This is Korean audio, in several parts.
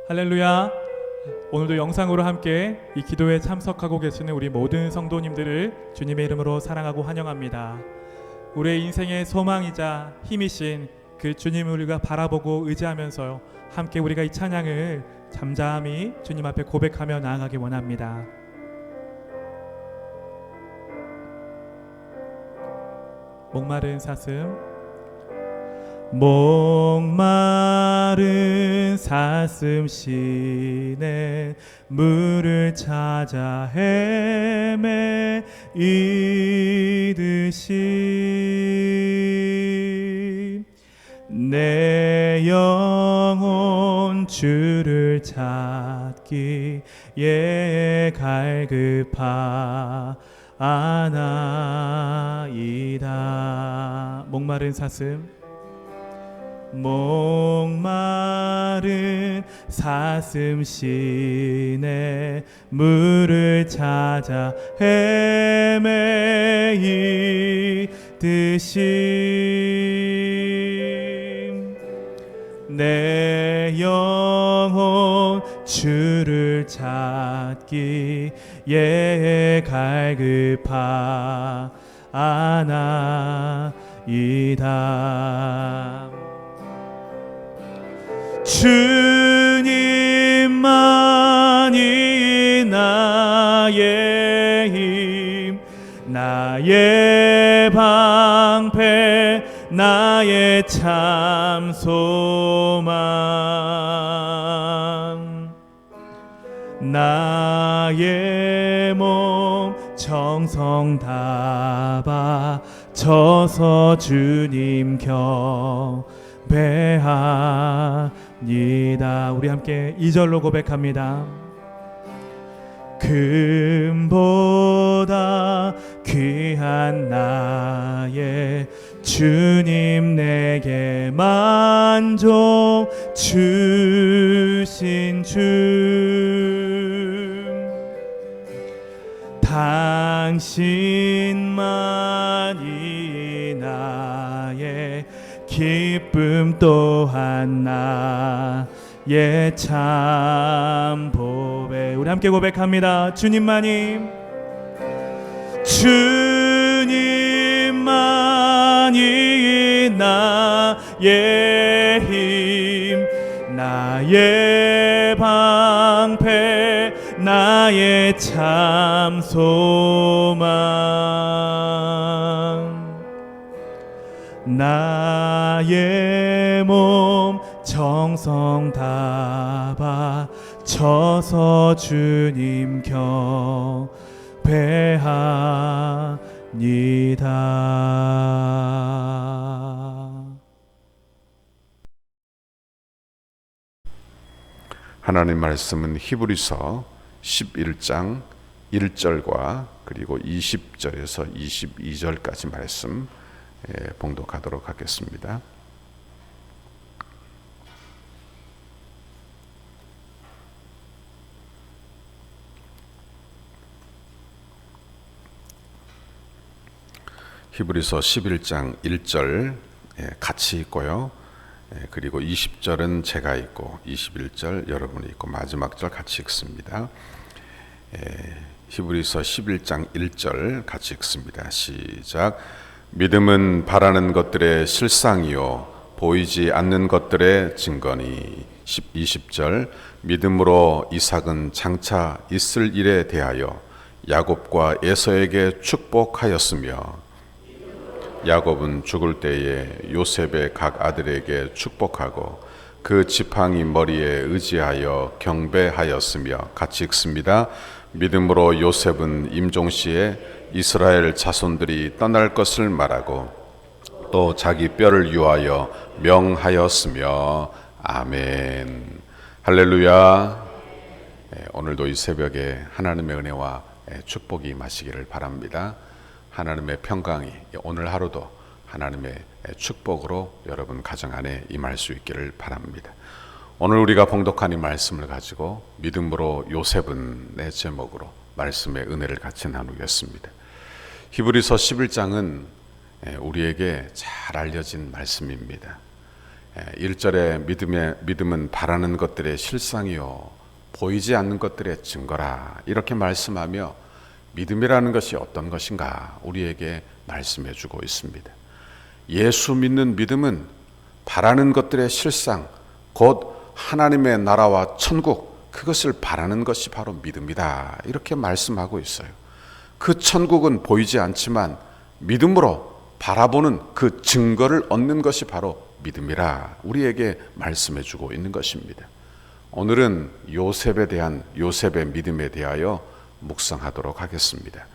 할렐루야. 오늘도 영상으로 함께 이 기도에 참석하고 계시는 우리 모든 성도님들을 주님의 이름으로 사랑하고 환영합니다. 우리의 인생의 소망이자 힘이신 그 주님을 우리가 바라보고 의지하면서 함께 우리가 이 찬양을 잠잠히 주님 앞에 고백하며 나아가기 원합니다. 목마른 사슴, 목마른 사슴 시내 물을 찾아 헤매이듯이 내 영혼 주를 찾기에 갈급하나이다. 목마른 사슴, 목마른 사슴 시내 물을 찾아 헤매이듯이 내 영혼 주를 찾기에 갈급하나이다. 주님만이 나의 힘, 나의 방패, 나의 참 소망. 나의 몸 정성 다 바쳐서 주님 경배하니다. 우리 함께 2절로 고백합니다. 금보다 귀한 나의 주님, 내게 만족 주신 주, 당신만이 나의 기쁨 또한 나의 참 보배. 우리 함께 고백합니다. 주님만이, 주님만이 나의 힘, 나의 방패, 나의 참 소망. 나의 몸 정성 다 바쳐서 주님 경배하니다. 하나님 말씀은 히브리서 11장 1절과 그리고 20절에서 22절까지 말씀 봉독하도록 하겠습니다. 히브리서 11장 1절 같이 읽고요. 그리고 20절은 제가 읽고 21절 여러분이 읽고 마지막 절 같이 읽습니다. 히브리서 11장 1절 같이 읽습니다. 시작. 믿음은 바라는 것들의 실상이요 보이지 않는 것들의 증거니. 20절. 믿음으로 이삭은 장차 있을 일에 대하여 야곱과 에서에게 축복하였으며, 야곱은 죽을 때에 요셉의 각 아들에게 축복하고 그 지팡이 머리에 의지하여 경배하였으며. 같이 읽습니다. 믿음으로 요셉은 임종시에 이스라엘 자손들이 떠날 것을 말하고 또 자기 뼈를 유하여 명하였으며. 아멘. 할렐루야. 오늘도 이 새벽에 하나님의 은혜와 축복이 임하시기를 바랍니다. 하나님의 평강이 오늘 하루도 하나님의 축복으로 여러분 가정 안에 임할 수 있기를 바랍니다. 오늘 우리가 봉독한 이 말씀을 가지고 믿음으로 요셉은 내 제목으로 말씀의 은혜를 같이 나누겠습니다. 히브리서 11장은 우리에게 잘 알려진 말씀입니다. 1절의 믿음은 바라는 것들의 실상이요 보이지 않는 것들의 증거라 이렇게 말씀하며 믿음이라는 것이 어떤 것인가 우리에게 말씀해 주고 있습니다. 예수 믿는 믿음은 바라는 것들의 실상 곧 하나님의 나라와 천국 그것을 바라는 것이 바로 믿음이다 이렇게 말씀하고 있어요. 그 천국은 보이지 않지만 믿음으로 바라보는 그 증거를 얻는 것이 바로 믿음이라 우리에게 말씀해 주고 있는 것입니다. 오늘은 요셉의 믿음에 대하여 묵상하도록 하겠습니다.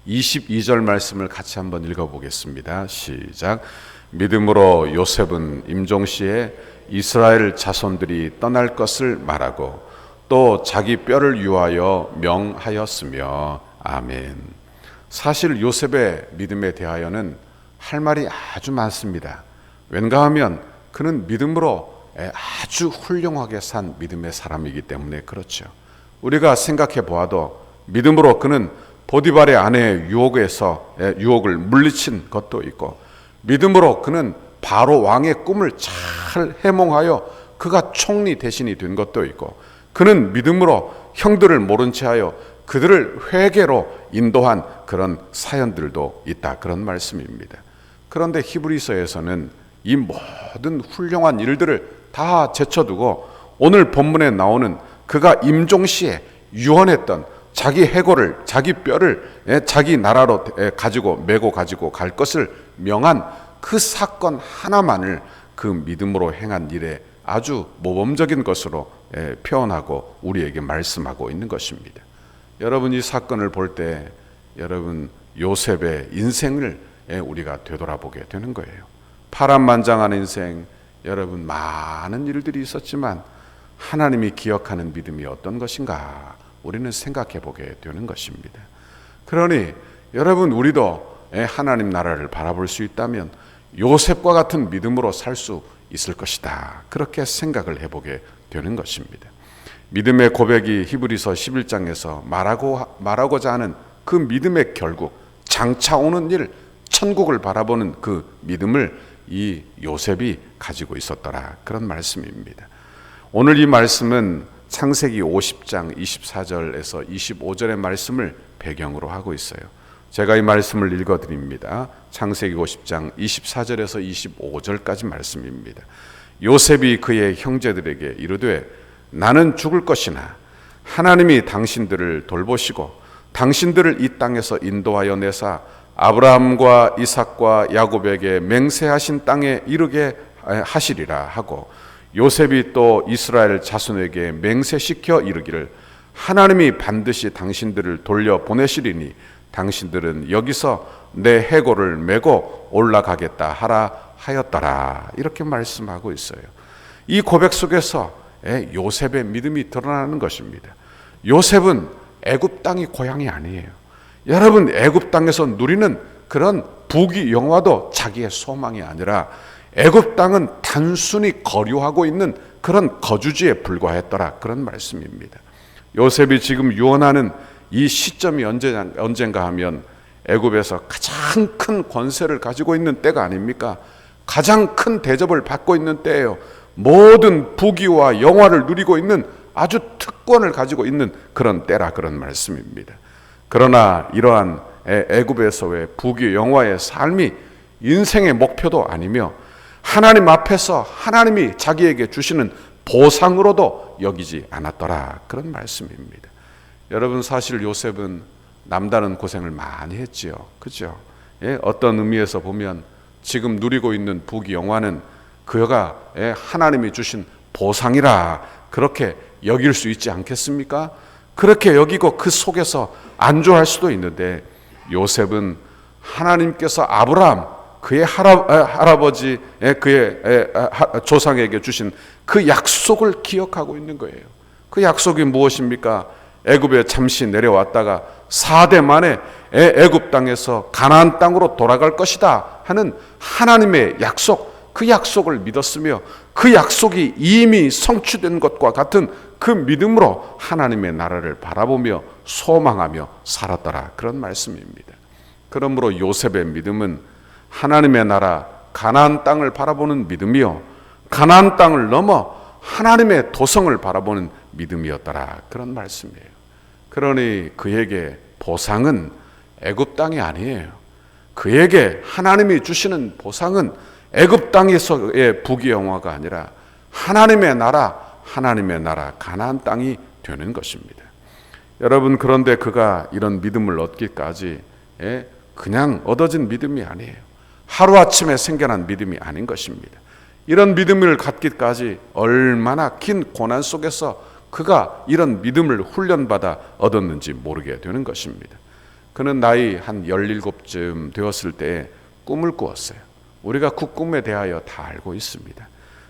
22절 말씀을 같이 한번 읽어보겠습니다. 시작. 믿음으로 요셉은 임종시에 이스라엘 자손들이 떠날 것을 말하고 또 자기 뼈를 유하여 명하였으며 아멘. 사실 요셉의 믿음에 대하여는 할 말이 아주 많습니다. 왠가 하면 그는 믿음으로 아주 훌륭하게 산 믿음의 사람이기 때문에 그렇죠. 우리가 생각해 보아도 믿음으로 그는 보디발의 아내의 유혹을 물리친 것도 있고 믿음으로 그는 바로 왕의 꿈을 잘 해몽하여 그가 총리 대신이 된 것도 있고 그는 믿음으로 형들을 모른 채 하여 그들을 회개로 인도한 그런 사연들도 있다 그런 말씀입니다. 그런데 히브리서에서는 이 모든 훌륭한 일들을 다 제쳐두고 오늘 본문에 나오는 그가 임종시에 유언했던 자기 해골을 자기 뼈를 자기 나라로 메고 가지고 갈 것을 명한 그 사건 하나만을 그 믿음으로 행한 일에 아주 모범적인 것으로 표현하고 우리에게 말씀하고 있는 것입니다. 여러분 이 사건을 볼 때 여러분 요셉의 인생을 우리가 되돌아보게 되는 거예요. 파란만장한 인생, 여러분 많은 일들이 있었지만 하나님이 기억하는 믿음이 어떤 것인가 우리는 생각해 보게 되는 것입니다. 그러니 여러분 우리도 하나님 나라를 바라볼 수 있다면 요셉과 같은 믿음으로 살 수 있을 것이다. 그렇게 생각을 해보게 되는 것입니다. 믿음의 고백이 히브리서 11장에서 말하고자 하는 그 믿음의 결국 장차 오는 일 천국을 바라보는 그 믿음을 이 요셉이 가지고 있었더라 그런 말씀입니다. 오늘 이 말씀은 창세기 50장 24절에서 25절의 말씀을 배경으로 하고 있어요. 제가 이 말씀을 읽어드립니다. 창세기 50장 24절에서 25절까지 말씀입니다. 요셉이 그의 형제들에게 이르되 나는 죽을 것이나 하나님이 당신들을 돌보시고 당신들을 이 땅에서 인도하여 내사 아브라함과 이삭과 야곱에게 맹세하신 땅에 이르게 하시리라 하고 요셉이 또 이스라엘 자손에게 맹세시켜 이르기를 하나님이 반드시 당신들을 돌려보내시리니 당신들은 여기서 내 해골을 메고 올라가겠다 하라 하였더라 이렇게 말씀하고 있어요. 이 고백 속에서 요셉의 믿음이 드러나는 것입니다. 요셉은 애굽 땅이 고향이 아니에요. 여러분 애굽 땅에서 누리는 그런 부귀 영화도 자기의 소망이 아니라 애굽 땅은 단순히 거류하고 있는 그런 거주지에 불과했더라 그런 말씀입니다. 요셉이 지금 유언하는 이 시점이 언젠가 하면 애굽에서 가장 큰 권세를 가지고 있는 때가 아닙니까? 가장 큰 대접을 받고 있는 때예요. 모든 부귀와 영화를 누리고 있는 아주 특권을 가지고 있는 그런 때라 그런 말씀입니다. 그러나 이러한 애굽에서의 부귀 영화의 삶이 인생의 목표도 아니며 하나님 앞에서 하나님이 자기에게 주시는 보상으로도 여기지 않았더라 그런 말씀입니다. 여러분 사실 요셉은 남다른 고생을 많이 했지요. 그죠? 어떤 의미에서 보면 지금 누리고 있는 부귀 영화는 그가 하나님이 주신 보상이라 그렇게 여길 수 있지 않겠습니까? 그렇게 여기고 그 속에서 안주할 수도 있는데 요셉은 하나님께서 아브라함 그의 할아버지 그의 조상에게 주신 그 약속을 기억하고 있는 거예요. 그 약속이 무엇입니까? 애굽에 잠시 내려왔다가 4대 만에 애굽 땅에서 가나안 땅으로 돌아갈 것이다 하는 하나님의 약속, 그 약속을 믿었으며 그 약속이 이미 성취된 것과 같은 그 믿음으로 하나님의 나라를 바라보며 소망하며 살았더라 그런 말씀입니다. 그러므로 요셉의 믿음은 하나님의 나라 가나안 땅을 바라보는 믿음이요 가나안 땅을 넘어 하나님의 도성을 바라보는 믿음이었더라. 그런 말씀이에요. 그러니 그에게 보상은 애굽 땅이 아니에요. 그에게 하나님이 주시는 보상은 애굽 땅에서의 부귀영화가 아니라 하나님의 나라 가나안 땅이 되는 것입니다. 여러분, 그런데 그가 이런 믿음을 얻기까지 그냥 얻어진 믿음이 아니에요. 하루아침에 생겨난 믿음이 아닌 것입니다. 이런 믿음을 갖기까지 얼마나 긴 고난 속에서 그가 이런 믿음을 훈련받아 얻었는지 모르게 되는 것입니다. 그는 나이 한 17쯤 되었을 때에 꿈을 꾸었어요. 우리가 그 꿈에 대하여 다 알고 있습니다.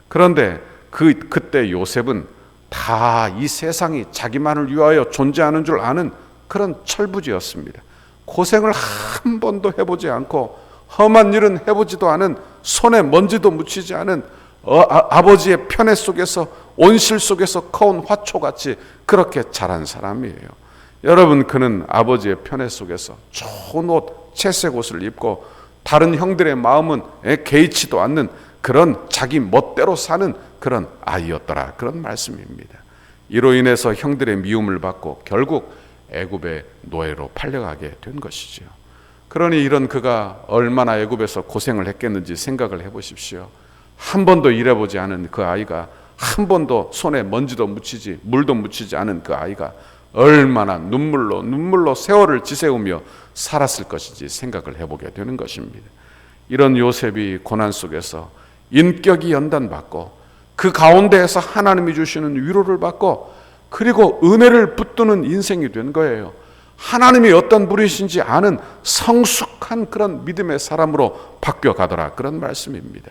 그런데 그때 요셉은 다 이 세상이 자기만을 위하여 존재하는 줄 아는 그런 철부지였습니다. 고생을 한 번도 해보지 않고 험한 일은 해보지도 않은, 손에 먼지도 묻히지 않은 아버지의 편애 속에서, 온실 속에서 커온 화초같이 그렇게 자란 사람이에요. 여러분, 그는 아버지의 편애 속에서 좋은 옷, 채색 옷을 입고 다른 형들의 마음은 개의치도 않는 그런 자기 멋대로 사는 그런 아이였더라. 그런 말씀입니다. 이로 인해서 형들의 미움을 받고 결국 애굽의 노예로 팔려가게 된 것이죠. 그러니 이런 그가 얼마나 애굽에서 고생을 했겠는지 생각을 해보십시오. 한 번도 일해보지 않은 그 아이가, 한 번도 손에 먼지도 묻히지 물도 묻히지 않은 그 아이가 얼마나 눈물로 세월을 지새우며 살았을 것인지 생각을 해보게 되는 것입니다. 이런 요셉이 고난 속에서 인격이 연단받고 그 가운데에서 하나님이 주시는 위로를 받고 그리고 은혜를 붙드는 인생이 된 거예요. 하나님이 어떤 분이신지 아는 성숙한 그런 믿음의 사람으로 바뀌어가더라. 그런 말씀입니다.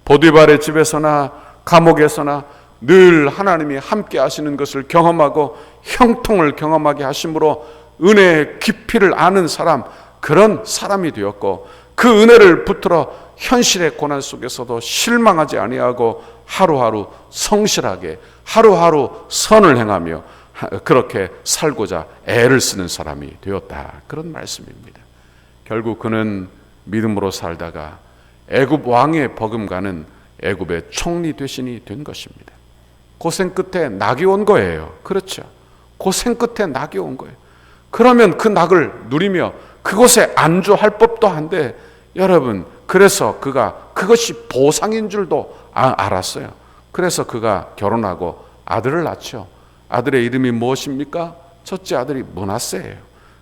보디발의 집에서나 감옥에서나 늘 하나님이 함께 하시는 것을 경험하고 형통을 경험하게 하심으로 은혜의 깊이를 아는 사람, 그런 사람이 되었고, 그 은혜를 붙들어 현실의 고난 속에서도 실망하지 아니하고 하루하루 성실하게 하루하루 선을 행하며 그렇게 살고자 애를 쓰는 사람이 되었다. 그런 말씀입니다. 결국 그는 믿음으로 살다가 애굽 왕의 버금가는 애굽의 총리 대신이 된 것입니다. 고생 끝에 낙이 온 거예요. 그렇죠. 고생 끝에 낙이 온 거예요. 그러면 그 낙을 누리며 그곳에 안주할 법도 한데, 여러분, 그래서 그가 그것이 보상인 줄도 알았어요. 그래서 그가 결혼하고 아들을 낳죠. 아들의 이름이 무엇입니까? 첫째 아들이 므낫세예요.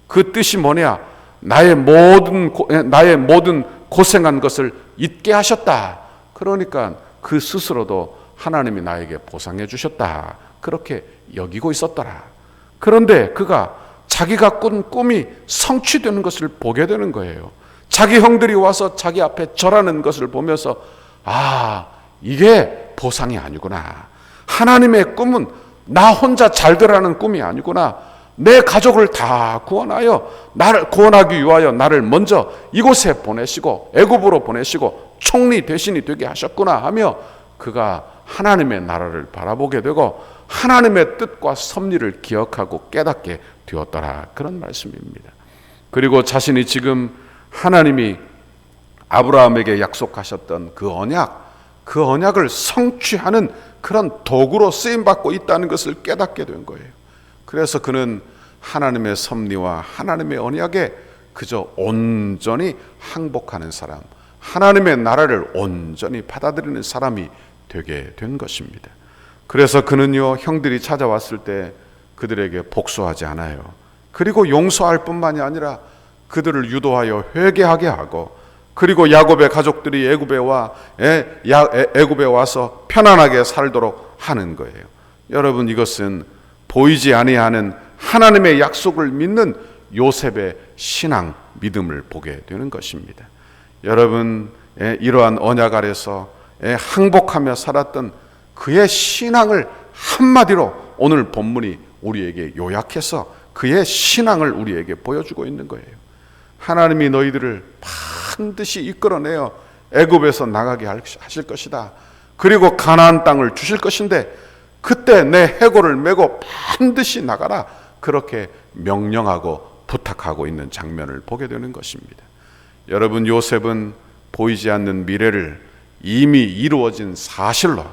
그 뜻이 뭐냐? 나의 모든 고생한 것을 잊게 하셨다. 그러니까 그 스스로도 하나님이 나에게 보상해 주셨다. 그렇게 여기고 있었더라. 그런데 그가 자기가 꾼 꿈이 성취되는 것을 보게 되는 거예요. 자기 형들이 와서 자기 앞에 절하는 것을 보면서, 아, 이게 보상이 아니구나. 하나님의 꿈은 나 혼자 잘 되라는 꿈이 아니구나. 내 가족을 다 구원하여, 나를 구원하기 위하여 나를 먼저 이곳에 보내시고 애굽으로 보내시고 총리 대신이 되게 하셨구나 하며 그가 하나님의 나라를 바라보게 되고 하나님의 뜻과 섭리를 기억하고 깨닫게 되었더라. 그런 말씀입니다. 그리고 자신이 지금 하나님이 아브라함에게 약속하셨던 그 언약을 성취하는 그런 도구로 쓰임받고 있다는 것을 깨닫게 된 거예요. 그래서 그는 하나님의 섭리와 하나님의 언약에 그저 온전히 항복하는 사람, 하나님의 나라를 온전히 받아들이는 사람이 되게 된 것입니다. 그래서 그는요, 형들이 찾아왔을 때 그들에게 복수하지 않아요. 그리고 용서할 뿐만이 아니라 그들을 유도하여 회개하게 하고, 그리고 야곱의 가족들이 애굽에 와서 편안하게 살도록 하는 거예요. 여러분, 이것은 보이지 아니하는 하나님의 약속을 믿는 요셉의 신앙, 믿음을 보게 되는 것입니다. 여러분, 이러한 언약 아래서 항복하며 살았던 그의 신앙을 한마디로 오늘 본문이 우리에게 요약해서 그의 신앙을 우리에게 보여주고 있는 거예요. 하나님이 너희들을 반드시 이끌어내어 애굽에서 나가게 하실 것이다. 그리고 가나안 땅을 주실 것인데 그때 내 해골을 메고 반드시 나가라. 그렇게 명령하고 부탁하고 있는 장면을 보게 되는 것입니다. 여러분, 요셉은 보이지 않는 미래를 이미 이루어진 사실로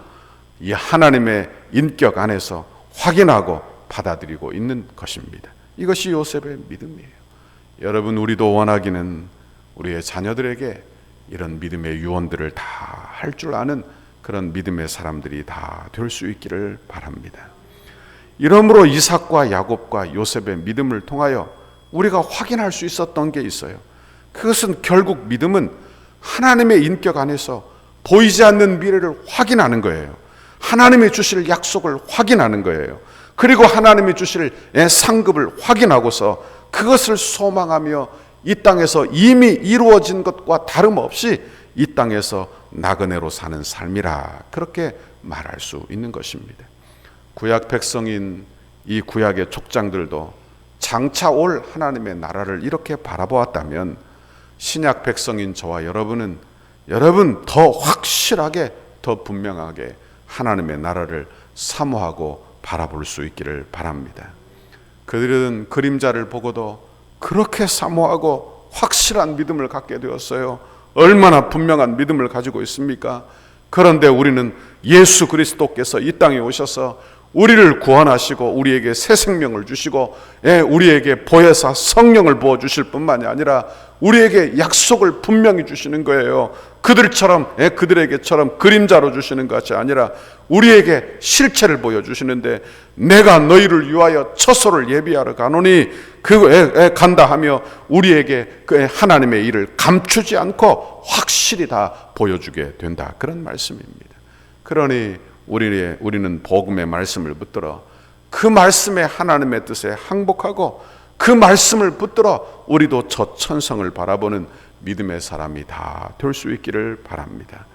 이 하나님의 인격 안에서 확인하고 받아들이고 있는 것입니다. 이것이 요셉의 믿음이에요. 여러분, 우리도 원하기는 우리의 자녀들에게 이런 믿음의 유언들을 다 할 줄 아는 그런 믿음의 사람들이 다 될 수 있기를 바랍니다. 이러므로 이삭과 야곱과 요셉의 믿음을 통하여 우리가 확인할 수 있었던 게 있어요. 그것은 결국 믿음은 하나님의 인격 안에서 보이지 않는 미래를 확인하는 거예요. 하나님이 주실 약속을 확인하는 거예요. 그리고 하나님이 주실 상급을 확인하고서 그것을 소망하며 이 땅에서 이미 이루어진 것과 다름없이 이 땅에서 나그네로 사는 삶이라, 그렇게 말할 수 있는 것입니다. 구약 백성인 이 구약의 족장들도 장차 올 하나님의 나라를 이렇게 바라보았다면 신약 백성인 저와 여러분은 더 확실하게, 더 분명하게 하나님의 나라를 사모하고 바라볼 수 있기를 바랍니다. 그들은 그림자를 보고도 그렇게 사모하고 확실한 믿음을 갖게 되었어요. 얼마나 분명한 믿음을 가지고 있습니까? 그런데 우리는 예수 그리스도께서 이 땅에 오셔서 우리를 구원하시고 우리에게 새 생명을 주시고 우리에게 보혜사 성령을 부어주실 뿐만이 아니라 우리에게 약속을 분명히 주시는 거예요. 그들에게처럼 그림자로 주시는 것이 아니라 우리에게 실체를 보여주시는데, 내가 너희를 위하여 처소를 예비하러 가노니 간다 하며 우리에게 그 하나님의 일을 감추지 않고 확실히 다 보여주게 된다, 그런 말씀입니다. 그러니 우리는 복음의 말씀을 붙들어 그 말씀의 하나님의 뜻에 항복하고 그 말씀을 붙들어 우리도 저 천성을 바라보는 믿음의 사람이 다 될 수 있기를 바랍니다.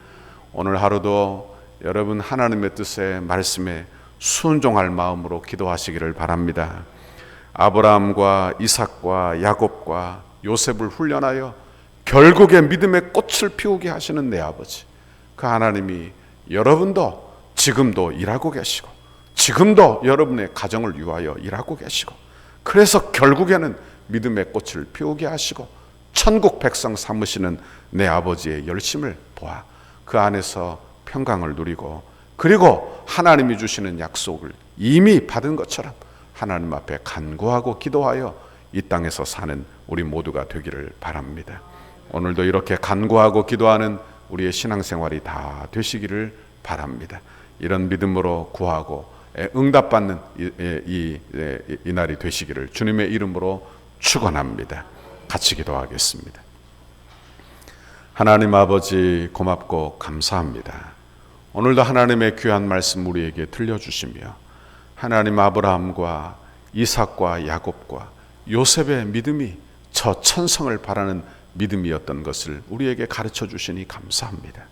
오늘 하루도 여러분 하나님의 뜻에, 말씀에 순종할 마음으로 기도하시기를 바랍니다. 아브라함과 이삭과 야곱과 요셉을 훈련하여 결국에 믿음의 꽃을 피우게 하시는 내 아버지, 그 하나님이 여러분도 지금도 일하고 계시고 지금도 여러분의 가정을 위하여 일하고 계시고, 그래서 결국에는 믿음의 꽃을 피우게 하시고 천국 백성 삼으시는 내 아버지의 열심을 보아 그 안에서 평강을 누리고, 그리고 하나님이 주시는 약속을 이미 받은 것처럼 하나님 앞에 간구하고 기도하여 이 땅에서 사는 우리 모두가 되기를 바랍니다. 오늘도 이렇게 간구하고 기도하는 우리의 신앙생활이 다 되시기를 바랍니다. 이런 믿음으로 구하고 응답받는 이 날이 되시기를 주님의 이름으로 축원합니다. 같이 기도하겠습니다. 하나님 아버지, 고맙고 감사합니다. 오늘도 하나님의 귀한 말씀 우리에게 들려주시며 하나님 아브라함과 이삭과 야곱과 요셉의 믿음이 저 천성을 바라는 믿음이었던 것을 우리에게 가르쳐 주시니 감사합니다.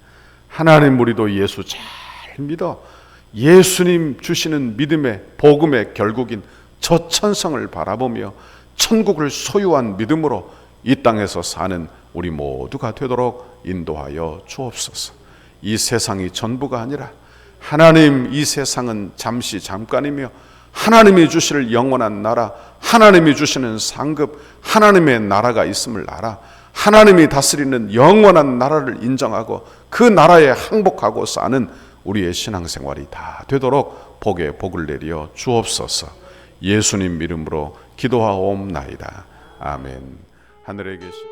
하나님, 우리도 예수 잘 믿어 예수님 주시는 믿음의 복음의 결국인 저 천성을 바라보며 천국을 소유한 믿음으로 이 땅에서 사는 우리 모두가 되도록 인도하여 주옵소서. 이 세상이 전부가 아니라 하나님, 이 세상은 잠시 잠깐이며 하나님이 주실 영원한 나라, 하나님이 주시는 상급, 하나님의 나라가 있음을 알아 하나님이 다스리는 영원한 나라를 인정하고 그 나라에 항복하고 사는 우리의 신앙생활이 다 되도록 복에 복을 내려 주옵소서. 예수님 이름으로 기도하옵나이다. 아멘. 하늘에 계신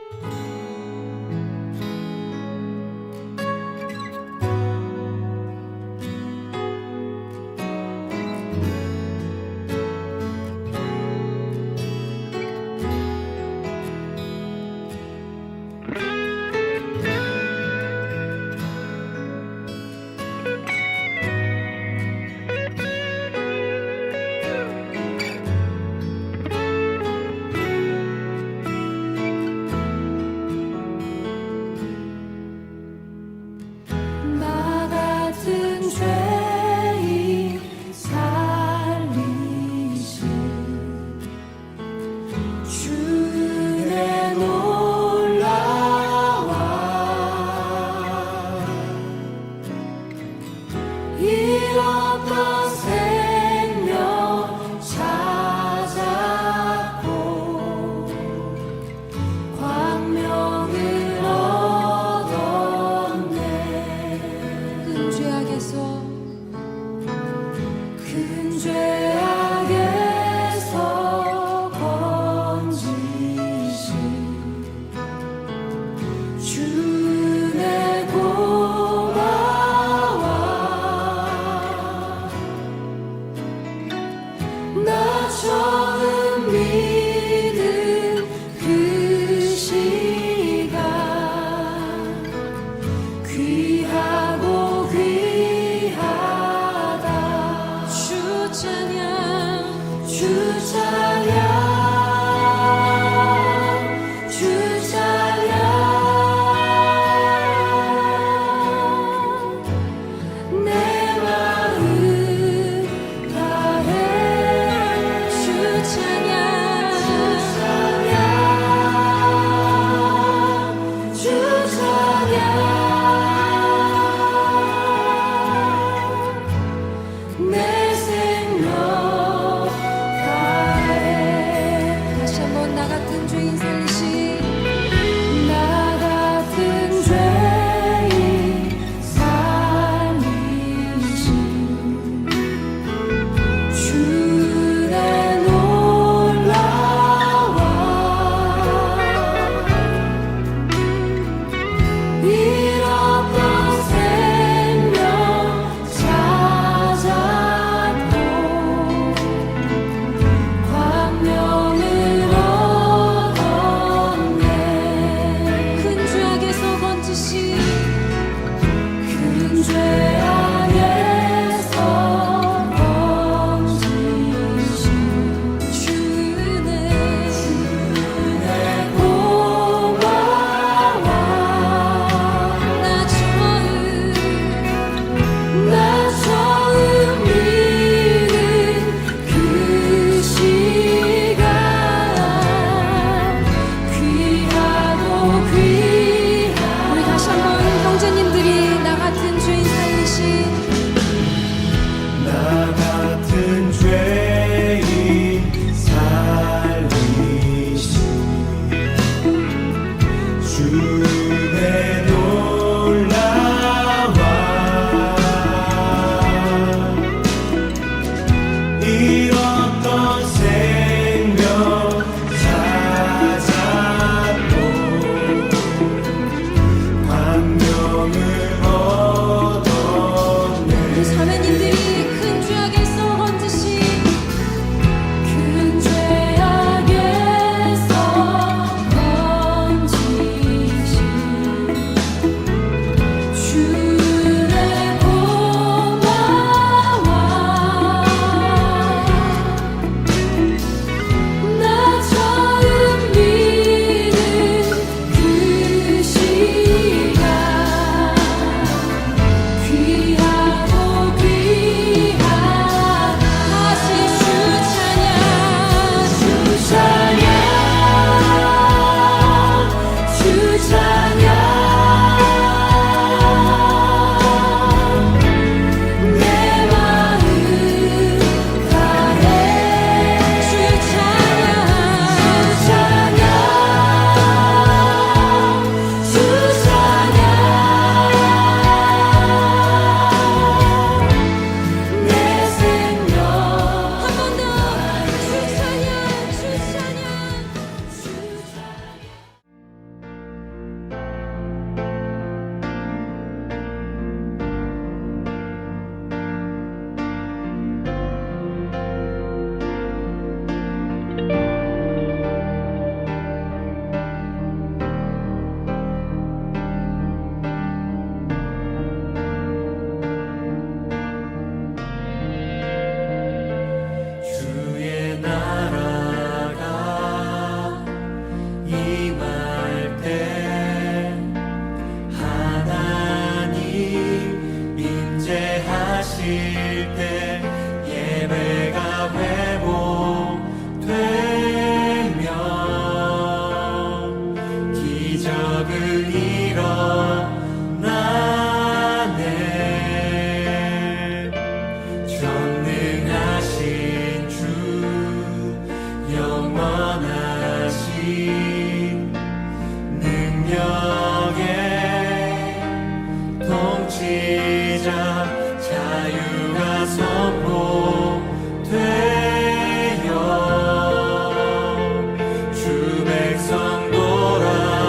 귀하고 귀하다. 주 찬양 주 찬양 백성 돌아와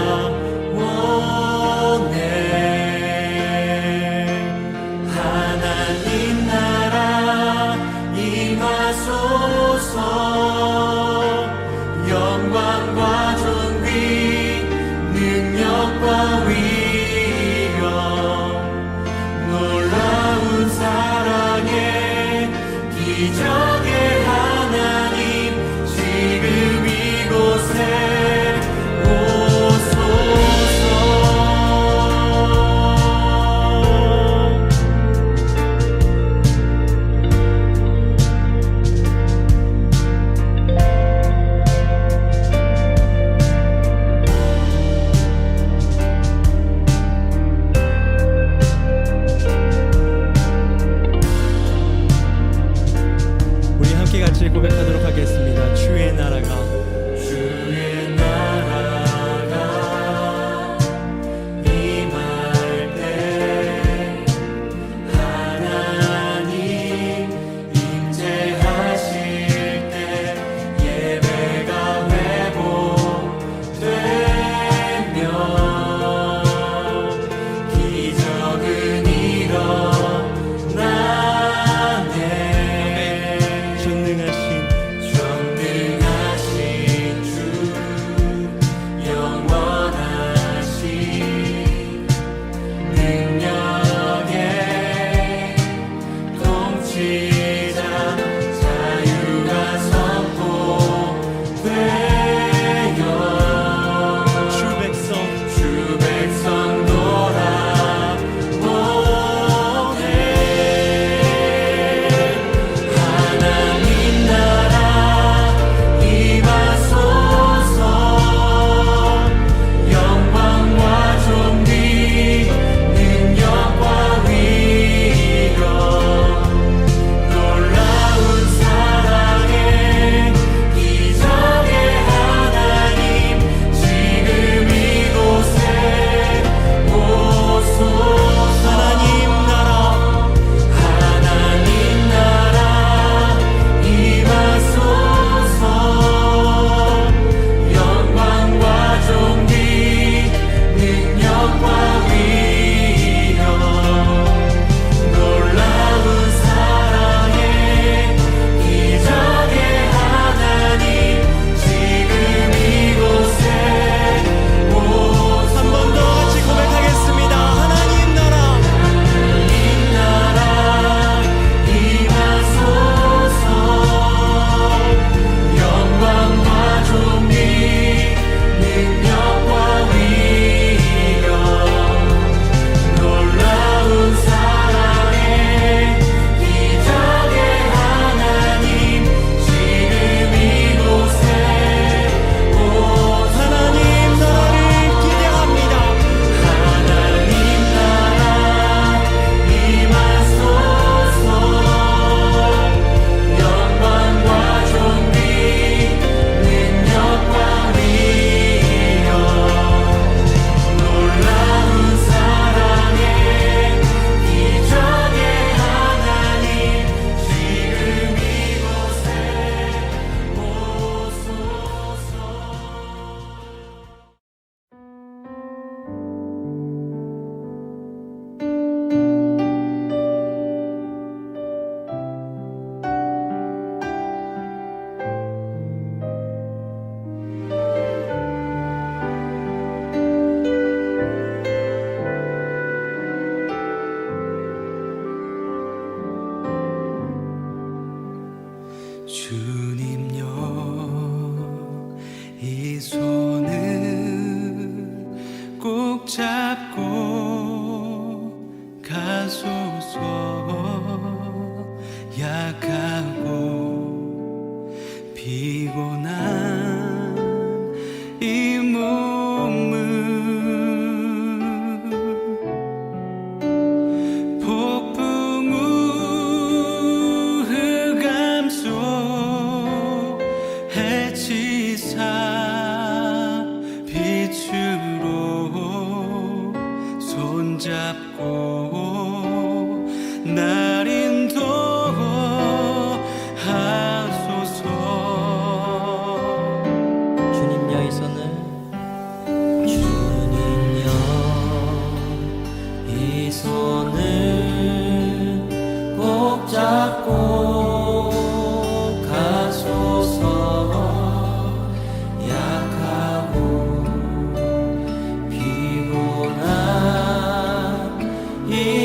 기적의 하나님 지금 이곳에 오소서. 우리 함께 같이 고백하도록 하겠습니다. 주의 나라가 주의 나라가 임할 때 하나님 임재하실 때 예배가 회복되며 기적은 일어나네. 전능하신 주 영원하신 능력의 통치자 자유가 선포되어 주 백성 돌아보네. 하나님 나라 임하소서. 영광과 존귀 능력과 위력 놀라운 사랑의 기적의 하나님 지금 이곳에 오소서. 하나님 나라 임하소서. 영광과 존귀 능력과 위력 놀라운 사랑의 기적의 하나님 지금 이곳에 오소서. 한 번 더 같이 고백하겠습니다. 하나님 나라 임하소서. 영광과 존귀 능력과 위력 놀라운 사랑의 기적의 하나님 지금 이곳에 오소서. 하나님 나라를 기대합니다. 하나님 나라 임하소서. 영광과 존귀 능력과 위력 놀라운 사랑의 기적의 하나님 지금 이곳에 오소서. 주님여 이 손을 꼭 잡고 가소서. 약하고 피곤한 이 몸을 폭풍 우 흑암속 해치사 빛으로 손잡고 날 인도하소서. 주님여 이 손을 주님여 이 손을 꼭 잡고 가소서. 약하고 피곤한 이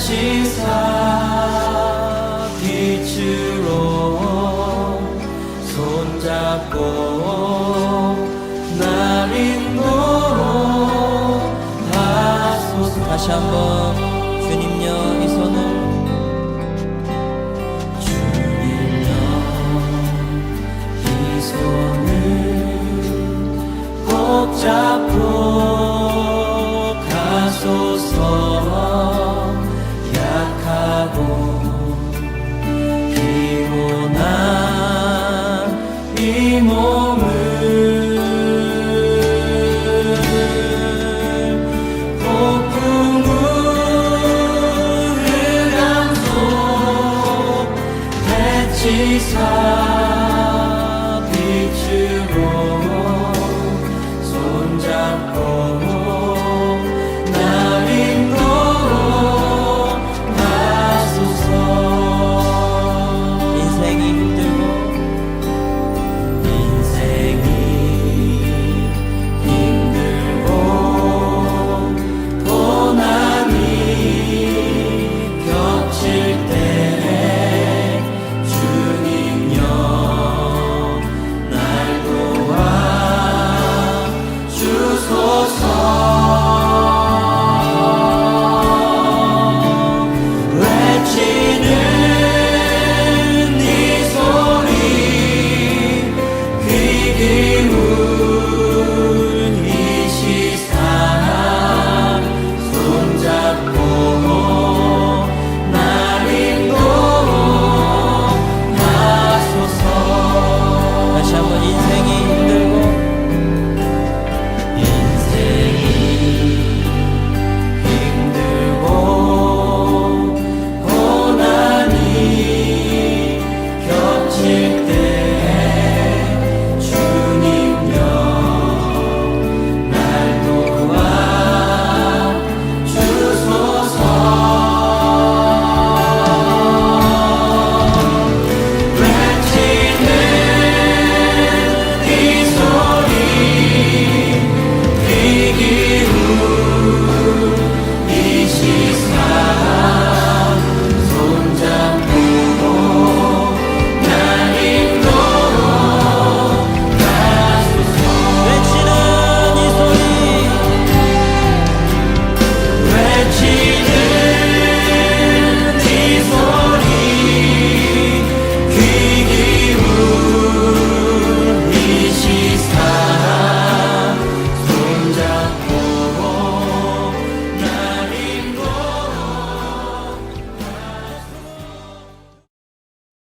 대치사 빛으로 손잡고 날 인도하소서. 다시 한번 주님여 이 손을 주님여 이 손을 꼭 잡고 가소서. 약하고 피곤한 이 몸을 폭풍우를 감속 대치사